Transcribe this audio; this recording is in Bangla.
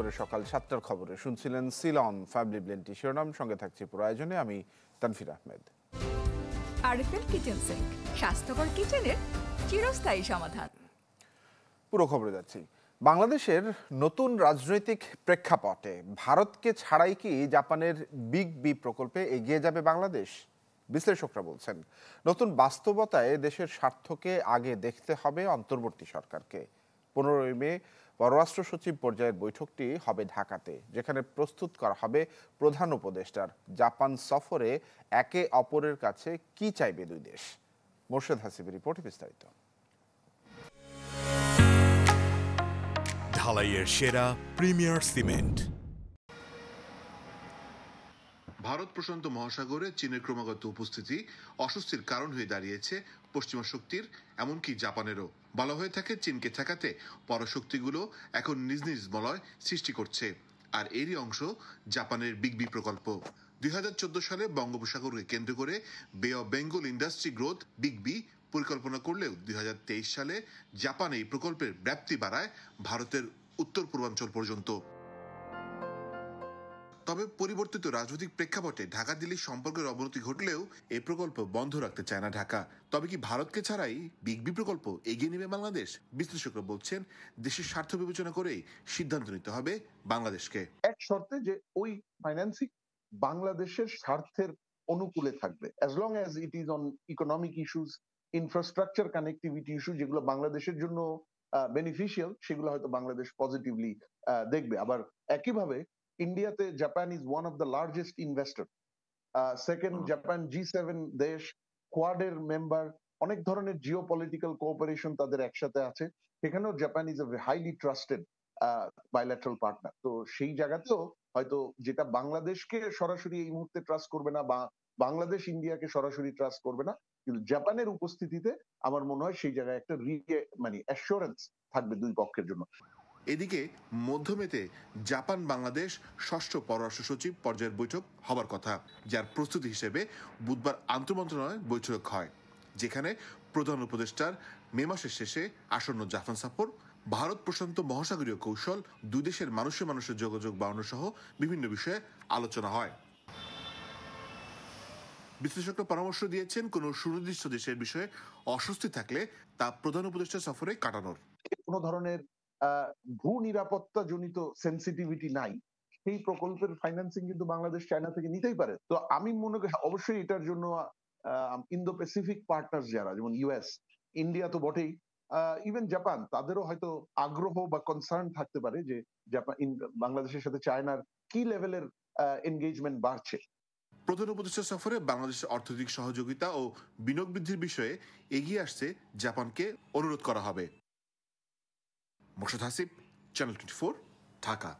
করে সকাল 7টার খবরে শুনছিলেন সিলন ফ্যামিলি ব্লেন্ডটি শিরোনাম, সঙ্গে থাকছি পুরো আয়োজনে আমি Tanfir Ahmed. RFL kitchen sync, স্বাস্থ্যকর কিচেনের চিরস্থায়ী সমাধান। পুরো খবরে যাচ্ছি। বাংলাদেশের নতুন রাজনৈতিক প্রেক্ষাপটে ভারতকে ছাড়াই কি জাপানের বিগ বি প্রকল্পে এগিয়ে যাবে বাংলাদেশ? বিশ্লেষকরা বলছেন নতুন বাস্তবতায় দেশের স্বার্থকে আগে দেখতে হবে অন্তর্বর্তী সরকারকে। 15 মে পররাষ্ট্র সচিব পর্যায়ের বৈঠকটি হবে ঢাকাতে, যেখানে প্রস্তুত করা হবে প্রধান উপদেষ্টার জাপান সফরে একে অপরের কাছে কি চাইবে দুই দেশ। মোর্শেদ হাসিবের রিপোর্টে বিস্তারিত। ঢালাইয়ের সেরা প্রিমিয়ার সিমেন্ট। ভারত প্রশান্ত মহাসাগরে চীনের ক্রমাগত উপস্থিতি অস্বস্তির কারণ হয়ে দাঁড়িয়েছে পশ্চিমা শক্তির, এমনকি জাপানেরও। বলা হয়ে থাকে চীনকে ঠেকাতে পরাশক্তিগুলো এখন নিজ নিজ বলয় সৃষ্টি করছে, আর এরই অংশ জাপানের বিগ বি প্রকল্প। 2014 সালে বঙ্গোপসাগরকে কেন্দ্র করে bay of Bengal industry growth big B পরিকল্পনা করলেও 2023 সালে জাপান এই প্রকল্পের ব্যাপ্তি বাড়ায় ভারতের উত্তর পূর্বাঞ্চল পর্যন্ত। তবে পরিবর্তিত রাজনৈতিক প্রেক্ষাপটে ঢাকা দিল্লির সম্পর্কের অবনতি ঘটলেও এই প্রকল্প বন্ধ রাখতে চায় না ঢাকা। তবে কি ভারতকে ছাড়াই বিগ বি প্রকল্প এগিয়ে নেবে বাংলাদেশ? বিশ্লেষকরা বলছেন দেশের স্বার্থ বিবেচনা করেই সিদ্ধান্ত নিতে হবে বাংলাদেশকে। এক শর্তে যে ওই ফাইন্যান্সিং বাংলাদেশের স্বার্থের অনুকূলে থাকবে, as long as it is on economic issues, infrastructure connectivity issue, যেগুলো বাংলাদেশের জন্য বেনিফিশিয়াল, সেগুলো হয়তো বাংলাদেশ পজিটিভলি দেখবে। আবার একইভাবে ইন্ডিয়াতে Japan is one of the largest investor. Second, Japan G7 দেশ, কোয়াডের মেম্বার, অনেক ধরনের জিও পলিটিক্যাল কোঅপারেশন তাদের একসাথে আছে। সেখানেও Japan is a highly trusted bilateral partner. তো সেই জায়গাতেও হয়তো যেটা বাংলাদেশকে সরাসরি এই মুহূর্তে ট্রাস্ট করবে না, বা বাংলাদেশ ইন্ডিয়াকে সরাসরি ট্রাস্ট করবে না, কিন্তু জাপানের উপস্থিতিতে আমার মনে হয় সেই জায়গায় একটা অ্যাসুরেন্স থাকবে দুই পক্ষের জন্য। এদিকে মধ্যমেতে জাপান বাংলাদেশ ষষ্ঠ পররাষ্ট্র সচিব পর্যায়ের বৈঠক হবার কথা, যার প্রস্তুতি হিসেবে বুধবার আন্তঃমন্ত্রণালয় বৈঠক হয়, যেখানে প্রধান উপদেষ্টার মে মাসের শেষে আসন্ন জাপান সফর, ভারত প্রশান্ত মহাসাগরীয় কৌশল, দুই দেশের মানুষে মানুষের যোগাযোগ বাড়ানো সহ বিভিন্ন বিষয়ে আলোচনা হয়। বিশ্লেষকরা পরামর্শ দিয়েছেন কোন সুনির্দিষ্ট দেশের বিষয়ে অস্বস্তি থাকলে তা প্রধান উপদেষ্টা সফরে কাটানোর। কোন ধরনের ভূ নিরাপত্তা জনিত সেন্সিটিভিটি নাই, সেই প্রকল্পের ফাইন্যান্সিং কিন্তু বাংলাদেশ চায়না থেকে নিতেই পারে। তো আমি মনে করি অবশ্যই এটার জন্য ইন্দো প্যাসিফিক পার্টনার্স যারা, যেমন ইউএস, ইন্ডিয়া তো বটেই, ইভেন জাপান, তাদেরও হয়তো আগ্রহ বা কনসার্ন থাকতে পারে যে জাপান বাংলাদেশের সাথে চায়নার কি লেভেলের এনগেজমেন্ট বাড়ছে। প্রধান উপদেষ্টা সফরে বাংলাদেশের অর্থনৈতিক সহযোগিতা ও বিনিয়োগ বৃদ্ধির বিষয়ে এগিয়ে আসতে জাপানকে অনুরোধ করা হবে। মোর্শেদ হাসিব, চ্যানেল 24, ঢাকা।